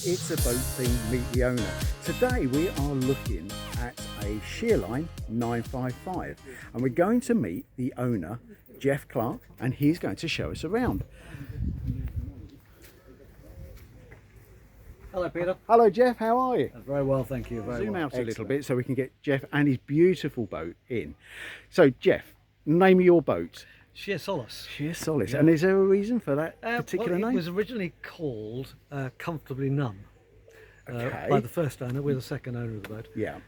It's a Boat Thing, Meet the Owner. Today we are looking at a Sheerline 955 and we're going to meet the owner, Geoff Clark, and he's going to show us around. Hello Peter. Hello Geoff, how are you? Very well, thank you. Zoom out a little bit so we can get Geoff and his beautiful boat in. So Geoff, name of your boat? Sheer Solace. Sheer Solace. Yeah. And is there a reason for that particular name? It was originally called Comfortably Numb Okay. by the first owner. We're the second owner of the boat. Yeah.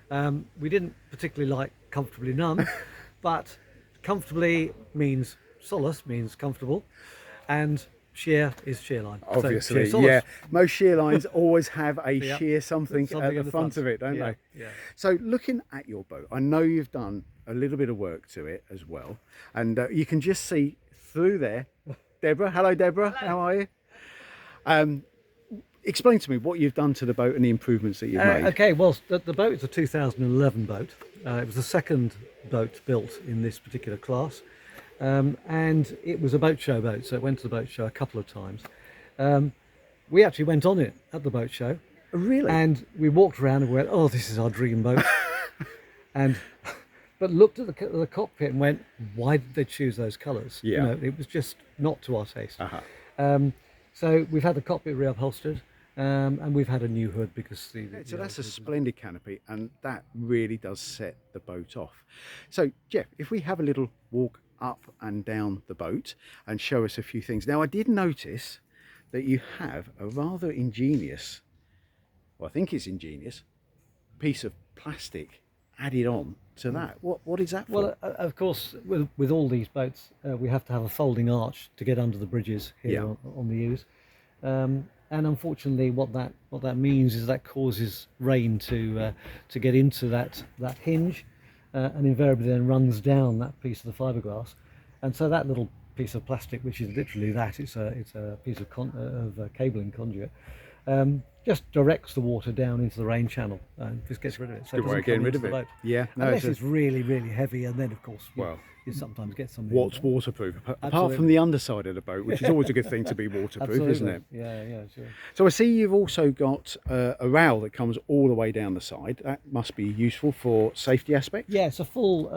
We didn't particularly like Comfortably Numb, but comfortably means solace, means comfortable, and sheer is sheerline. Obviously, so sheer yeah. Most sheerlines always have a Yeah. sheer something at in the front of it, don't yeah. they? Yeah. So looking at your boat, I know you've done a little bit of work to it as well. And you can just see through there, Deborah. Hello, Deborah. Hello. How are you? Explain to me what you've done to the boat and the improvements that you've made. Okay, well, the boat is a 2011 boat. It was the second boat built in this particular class. And it was a boat show boat, so it went to the boat show a couple of times. We actually went on it at the boat show. Really? And we walked around and went, oh, this is our dream boat. But looked at the cockpit and went, why did they choose those colours? Yeah. You know, it was just not to our taste. Uh-huh. So we've had the cockpit reupholstered, and we've had a new hood because So that's a splendid canopy, and that really does set the boat off. So, Geoff, if we have a little walk up and down the boat and show us a few things. Now, I did notice that you have a rather ingenious, well, I think it's ingenious, piece of plastic added on to that. What is that for? Well, of course, with all these boats, we have to have a folding arch to get under the bridges here Yeah. on the Ouse. And unfortunately, what that means is that causes rain to get into that hinge, and invariably then runs down that piece of the fiberglass. And so that little piece of plastic, which is literally that, it's a piece of cabling conduit, just directs the water down into the rain channel and just gets rid of it. So Good way of getting rid of it. Yeah, no, unless it's really, really heavy, and then of course you well, sometimes get something. what's waterproof? Apart Absolutely. from the underside of the boat, which is always a good thing to be waterproof, isn't it? Yeah, sure. So I see you've also got a rail that comes all the way down the side. That must be useful for safety aspect. Yeah, it's a full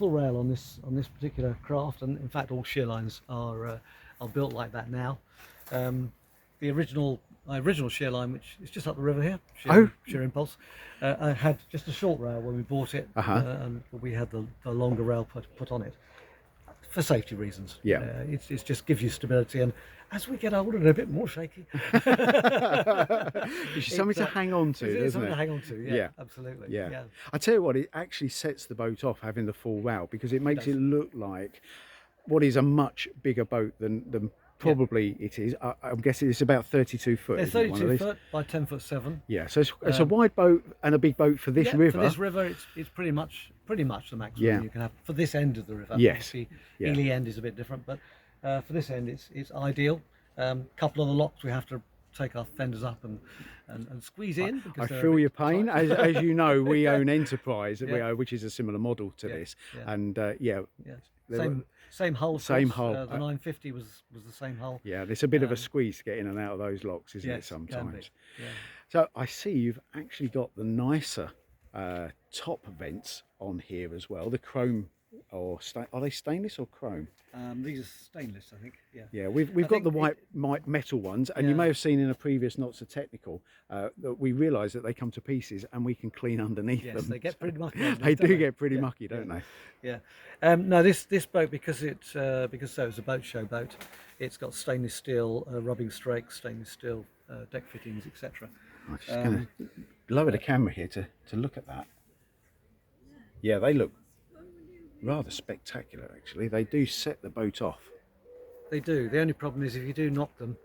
rail on this particular craft, and in fact all sheerlines are built like that now. My original Sheerline, which is just up the river here, Sheer Impulse, I had just a short rail when we bought it, and we had the longer rail put on it for safety reasons. Yeah. It just gives you stability, and as we get older, they're a bit more shaky. It's something to hang on to, isn't something it? to hang on to, Yeah. Absolutely. Yeah. I tell you what, it actually sets the boat off having the full rail, because it makes it look like what is a much bigger boat than probably it is. I'm guessing it's about 32 foot. It's isn't it, one of 32 these? foot by 10'7". Yeah, so it's a wide boat and a big boat for this river. For this river, it's pretty much the maximum Yeah. you can have for this end of the river. Yes. Obviously, Yeah. Ely end is a bit different, but for this end, it's ideal. Couple of the locks we have to take our fenders up and squeeze in. I Because they're a feel bit your pain. tight. As you know, we own Enterprise, Yeah. which is a similar model to Yeah, this. yeah. And Yeah. Same hull. of Same course. hull. The 950 was the same hull. yeah, there's a bit of a squeeze to get in and out of those locks, isn't it, Yes, can be. sometimes? Yeah. So I see you've actually got the nicer top vents on here as well. The chrome, are they stainless or chrome? These are stainless, I think. Yeah. Yeah, we've I got the think white metal ones, and you Yeah. may have seen in a previous Not So Technical that we realise that they come to pieces and we can clean underneath Yes, them. they get pretty mucky. underneath, They don't do get pretty mucky, Yeah. don't they? Yeah. No, this boat, because it's a boat show boat, it's got stainless steel rubbing strakes, stainless steel deck fittings, etc. I'm just going to lower the camera here to look at that. Yeah, they look rather spectacular, actually. They do set the boat off. They do. The only problem is if you do knock them.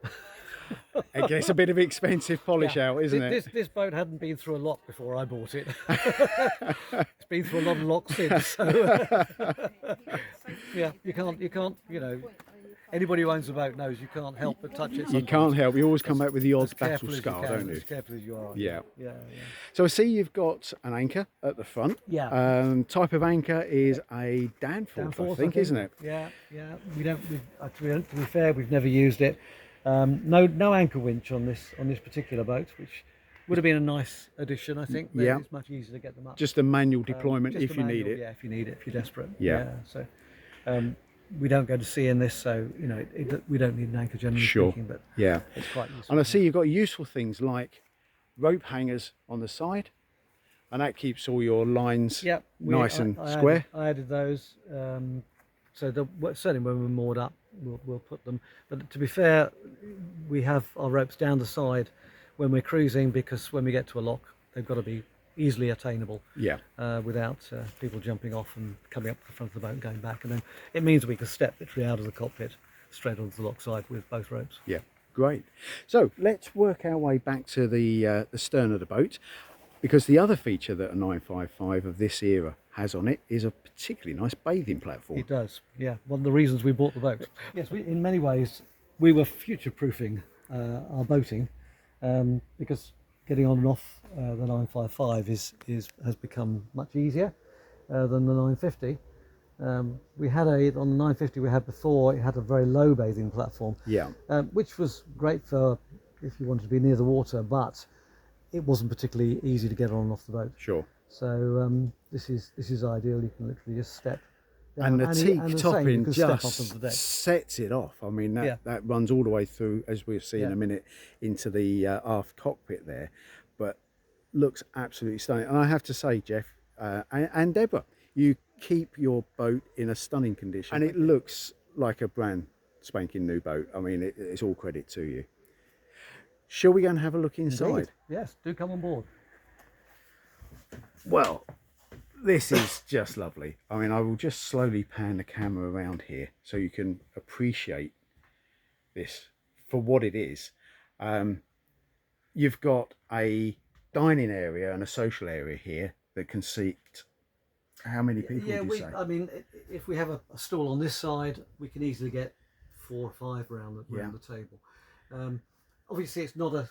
It gets a bit of expensive polish out, isn't it? This boat hadn't been through a lock before I bought it. It's been through a lot of locks since. So yeah, you can't. Anybody who owns a boat knows you can't help but touch it. You sometimes. can't help. You always come back with the odd As battle careful as you scar, can, don't you? As careful as you are. Yeah. Yeah. So I see you've got an anchor at the front. Yeah. Type of anchor is a Danforth, I think, isn't it? Yeah. We don't. To be fair, we've never used it. No anchor winch on this particular boat, which would have been a nice addition, I think. Yeah. It's much easier to get them up. Just a manual deployment Just if a you need manual, it. yeah, if you need it, if you're desperate. Yeah. So we don't go to sea in this, so you know we don't need an anchor generally Sure. speaking, but Yeah. it's quite useful. And I see you've got useful things like rope hangers on the side, and that keeps all your lines Yep, nice and square. I added those. So certainly when we're moored up, we'll put them. But to be fair, we have our ropes down the side when we're cruising, because when we get to a lock, they've got to be easily attainable. Yeah. Without people jumping off and coming up to the front of the boat and going back. And then it means we can step literally out of the cockpit straight onto the lock side with both ropes. Yeah. Great. So let's work our way back to the stern of the boat, because the other feature that a 955 of this era has on it is a particularly nice bathing platform. It does, yeah. One of the reasons we bought the boat. Yes, in many ways we were future-proofing our boating, because getting on and off the 955 has become much easier than the 950. We had on the 950 we had before, it had a very low bathing platform, Yeah. which was great for if you wanted to be near the water, but it wasn't particularly easy to get on and off the boat. Sure. So this is ideal. You can literally just step down. And the teak and the same, you topping can step off just of the deck. sets it off. I mean, Yeah. that runs all the way through, as we'll see in Yeah. a minute, into the aft cockpit there, but looks absolutely stunning. And I have to say, Geoff and Deborah, you keep your boat in a stunning condition, and it looks like a brand spanking new boat. I mean, it's all credit to you. Shall we go and have a look inside? Indeed. Yes, do come on board. Well, this is just lovely. I mean, I will just slowly pan the camera around here so you can appreciate this for what it is. You've got a dining area and a social area here that can seat how many people would you say? I mean, if we have a stool on this side, we can easily get 4 or 5 around the table. Obviously, it's not a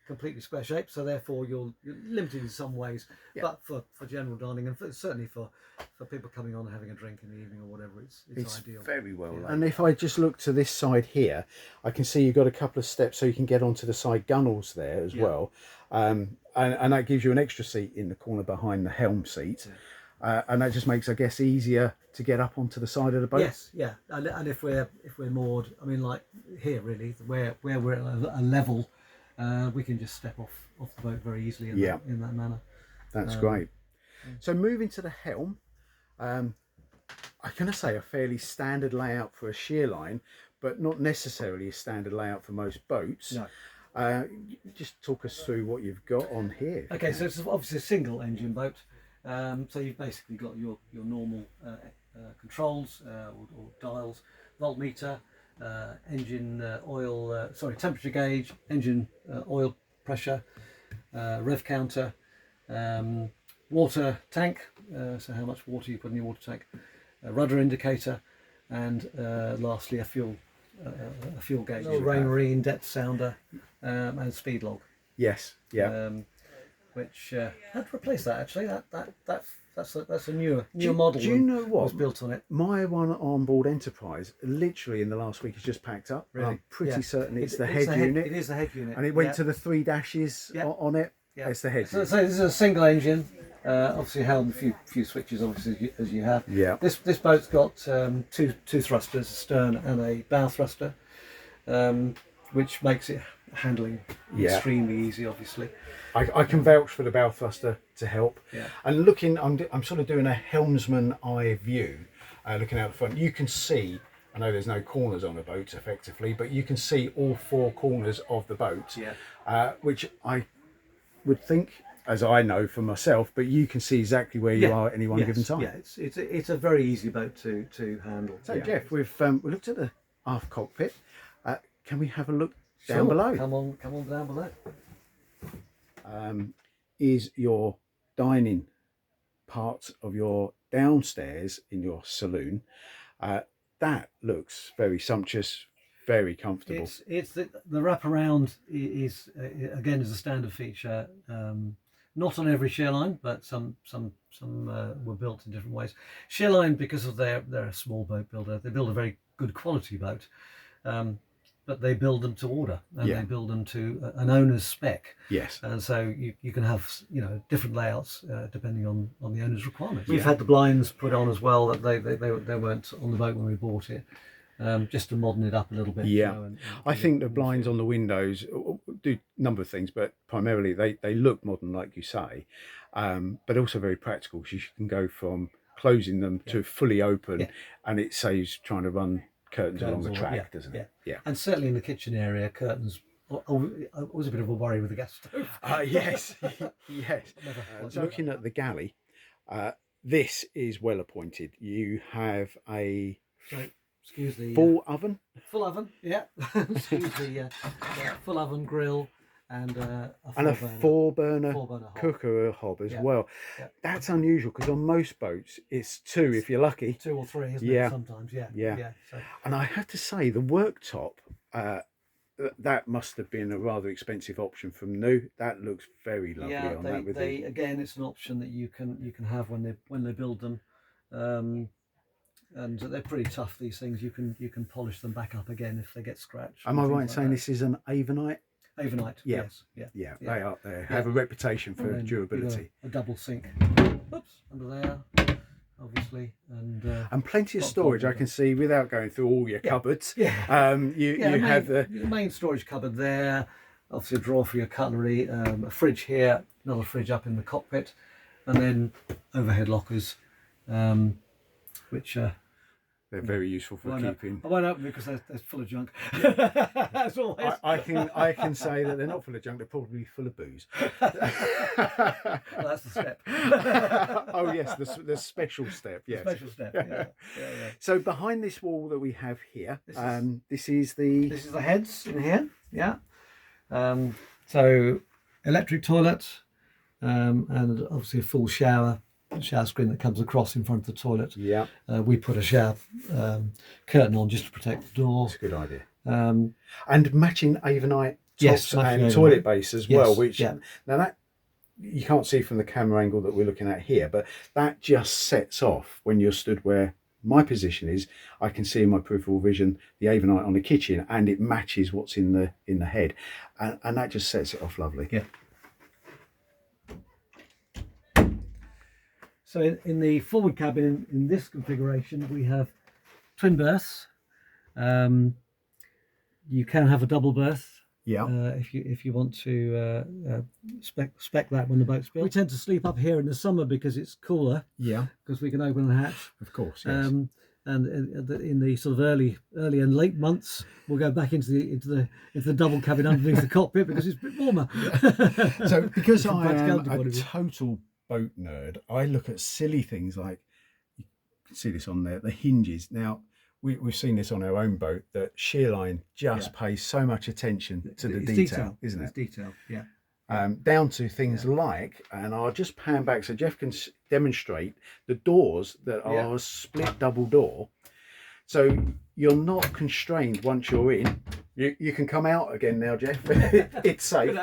completely square shape, so therefore you're limited in some ways. Yeah. But for general dining, and certainly for people coming on and having a drink in the evening or whatever, it's ideal. Very well Yeah. and if I just look to this side here, I can see you've got a couple of steps so you can get onto the side gunnels there as well, and that gives you an extra seat in the corner behind the helm seat. And that just makes, I guess, easier to get up onto the side of the boat. Yes, yeah, and if we're moored, I mean, like here really, where we're at a level, we can just step off the boat very easily in that manner. That's great. So moving to the helm, I'm going to say a fairly standard layout for a Sheerline, but not necessarily a standard layout for most boats. No. Just talk us through what you've got on here. Okay, so it's obviously a single engine boat. So you've basically got your normal controls or dials, voltmeter, engine oil, temperature gauge, engine oil pressure, rev counter, water tank, so how much water you put in your water tank, rudder indicator, and lastly a fuel gauge, rain marine, depth sounder, and speed log. Yes, yeah. Which had to replace that actually. That's a newer model. Do you know what was built on it? My one on board Enterprise, literally in the last week, has just packed up. Really? I'm pretty certain it's the the head unit. It is the head unit, And it went to the 3 dashes on it. Yeah. It's the head So unit. this is a single engine. Obviously helm, few switches, obviously as you have. Yeah. This boat's got two thrusters, a stern and a bow thruster, which makes it handling extremely easy, obviously. I can vouch for the bow thruster to help. Yeah. And looking, I'm sort of doing a helmsman eye view, looking out the front. You can see, I know there's no corners on the boat effectively, but you can see all 4 corners of the boat, which I would think, as I know for myself, but you can see exactly where you are at any one given time. Yeah, it's a very easy boat to handle. So Geoff, we've looked at the aft cockpit. Can we have a look down below? Come on down below. Is your dining part of your downstairs in your saloon. That looks very sumptuous, very comfortable. It's the wraparound is again is a standard feature. Not on every Sheerline, but some were built in different ways. Sheerline, because of they're a small boat builder, they build a very good quality boat. but they build them to order, and Yeah. they build them to an owner's spec. Yes. And so you can have, you know, different layouts depending on the owner's requirements. We've Yeah. had the blinds put on as well that they weren't on the boat when we bought it, just to modern it up a little bit. Yeah. You know, and I think the blinds on the windows do a number of things, but primarily they look modern, like you say, but also very practical, because you can go from closing them to fully open, and it saves trying to run curtains along the track, doesn't it? Yeah. And certainly in the kitchen area, curtains. Was a bit of a worry with the gas stove. Yes, yes. Looking at the galley, this is well appointed. You have a Excuse the full oven. Full oven, yeah. Excuse the full oven grill and a four burner hob. cooker hob as well. Yeah. That's unusual, because on most boats it's two if you're lucky. 2 or 3, isn't it? Sometimes, yeah. So. And I have to say, the worktop, that must have been a rather expensive option from new. That looks very lovely on that. With again, it's an option that you can have when they build them. And they're pretty tough, these things. You can polish them back up again if they get scratched. Am I right in saying this is an Avonite? Avonite, Yeah. yes. Yeah, they are. They have a reputation for durability. A double sink. Oops, under there, obviously, and plenty of storage. I can see, without going through all your cupboards. You have the main storage cupboard there. Obviously, a drawer for your cutlery. A fridge here. Another fridge up in the cockpit, and then overhead lockers, which. They're very useful for keeping. I won't open them because they're full of junk. That's always. I can say that they're not full of junk. They're probably full of booze. Well, that's the step. Oh yes, the special step. Yes, the special step. Yeah. So behind this wall that we have here, this is the heads in here. Yeah. So electric toilet, and obviously a full shower screen that comes across in front of the toilet. Yeah. We put a shower curtain on just to protect the door. That's a good idea. And matching Avonite tops and Avonite toilet base as well, which now that you can't see from the camera angle that we're looking at here, but that just sets off when you're stood where my position is. I can see in my peripheral vision the Avonite on the kitchen, and it matches what's in the head, and that just sets it off lovely. Yeah. So in the forward cabin, in this configuration, we have twin berths. You can have a double berth, if you want to spec that when the boat's built. We tend to sleep up here in the summer because it's cooler. Yeah, because we can open the hatch. of course. Yes. And in the sort of early and late months, we'll go back into the double cabin underneath the cockpit because it's a bit warmer. So because I am a total boat nerd, I look at silly things like, you can see this on there, the hinges. Now we've seen this on our own boat, that Sheerline just pays so much attention to the detail, isn't it? It's detail, yeah. Down to things like, and I'll just pan back so Geoff can demonstrate the doors that are a split double door, so you're not constrained once you're in. You can come out again now, Geoff. It's safe.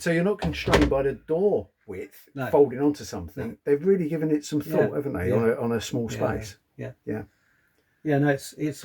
So you're not constrained by the door width folding onto something. They've really given it some thought, haven't they, on a small space? Yeah. No, it's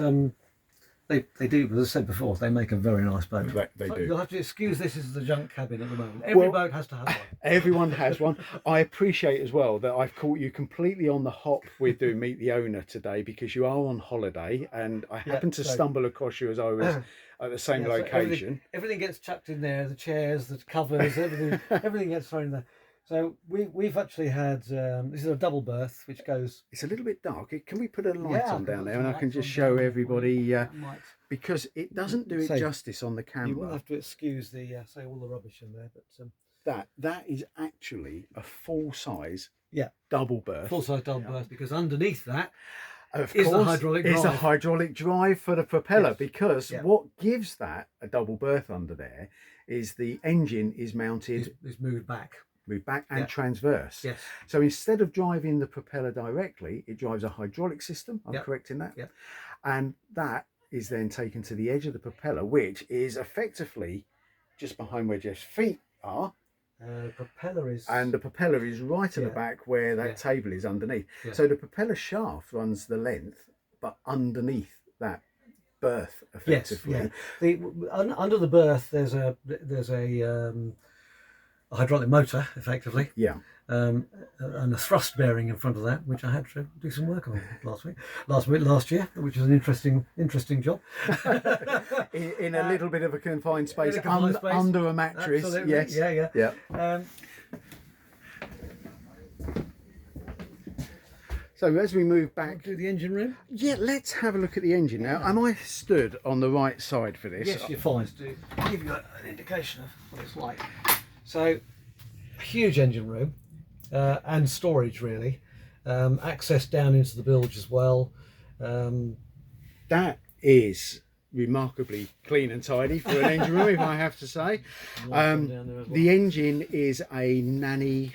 they do, as I said before, they make a very nice boat. They do. You'll have to excuse this is the junk cabin at the moment. Every boat has to have one. Everyone has one. I appreciate as well that I've caught you completely on the hop with doing Meet the Owner today, because you are on holiday, and I happened to stumble across you as I was at the same location. So everything gets chucked in there, the chairs, the covers, everything gets thrown in there. So we've actually had, this is a double berth, which goes... It's a little bit dark. Can we put a light on down there, and I can just show everybody, because it doesn't do it justice on the camera. You will have to excuse the, say all the rubbish in there, but... That is actually a full-size double berth. Full-size double berth, because underneath that is the hydraulic drive. Is a hydraulic drive for the propeller, because what gives that a double berth under there is the engine is mounted... Is moved back and transverse. Yes. So instead of driving the propeller directly, it drives a hydraulic system. I'm correct in that. Yep. And that is then taken to the edge of the propeller, which is effectively just behind where Geoff's feet are. The propeller is... And the propeller is right at the back where that table is underneath. Yeah. So the propeller shaft runs the length, but underneath that berth Yes, effectively. yeah. Under the berth, there's a hydraulic motor, effectively, Yeah. and a thrust bearing in front of that, which I had to do some work on last year, which is an interesting job. in a little bit of a confined space, In a confined space. under a mattress. Absolutely. Yes. Yeah. So as we move back, Do the engine room. yeah, let's have a look at the engine now. Am I stood on the right side for this? Yes, you're fine. To give you an indication of what it's like. So, a huge engine room and storage, really. Access down into the bilge as well. That is remarkably clean and tidy for an engine room, if I have to say. Down there as well. The engine is a Nanny.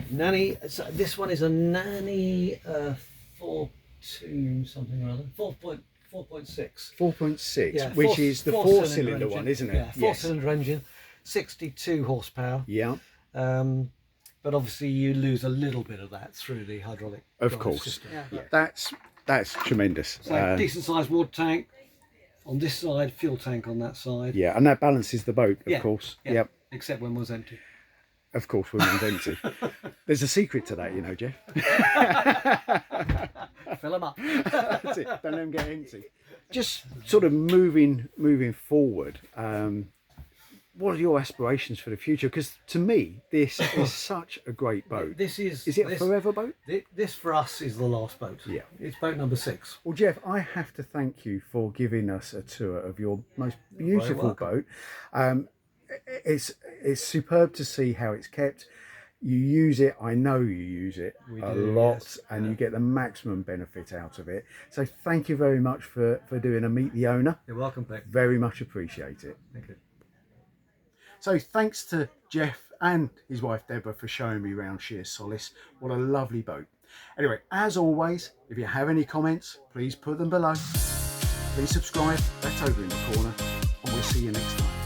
So this one is a Nanny 4.2 something or other. 4.6. 4.6, Yeah, which is the four-cylinder engine. one, isn't it? Yeah, four-cylinder engine, 62 horsepower. Yeah, But obviously you lose a little bit of that through the hydraulic of drive course. system. Yeah. That's tremendous. So decent sized water tank on this side, fuel tank on that side. Yeah, and that balances the boat, of Yeah, course. yeah, Yep, except when one's empty. of course, when one's empty. There's a secret to that, you know, Geoff. Fill them up. That's it. Don't let them get empty. Just sort of moving forward. What are your aspirations for the future? Because to me, this is such a great boat. This is. Is it a forever boat? This for us is the last boat. Yeah. It's boat number 6. Well, Geoff, I have to thank you for giving us a tour of your most beautiful boat. It's superb to see how it's kept. You use it, I know you use it a lot, yes. and you get the maximum benefit out of it. So thank you very much for doing a Meet the Owner. You're welcome, Beck. Very much appreciate it. Thank you. So thanks to Geoff and his wife Deborah for showing me around Sheer Solace. What a lovely boat. Anyway, as always, if you have any comments, please put them below. Please subscribe, that's over in the corner, and we'll see you next time.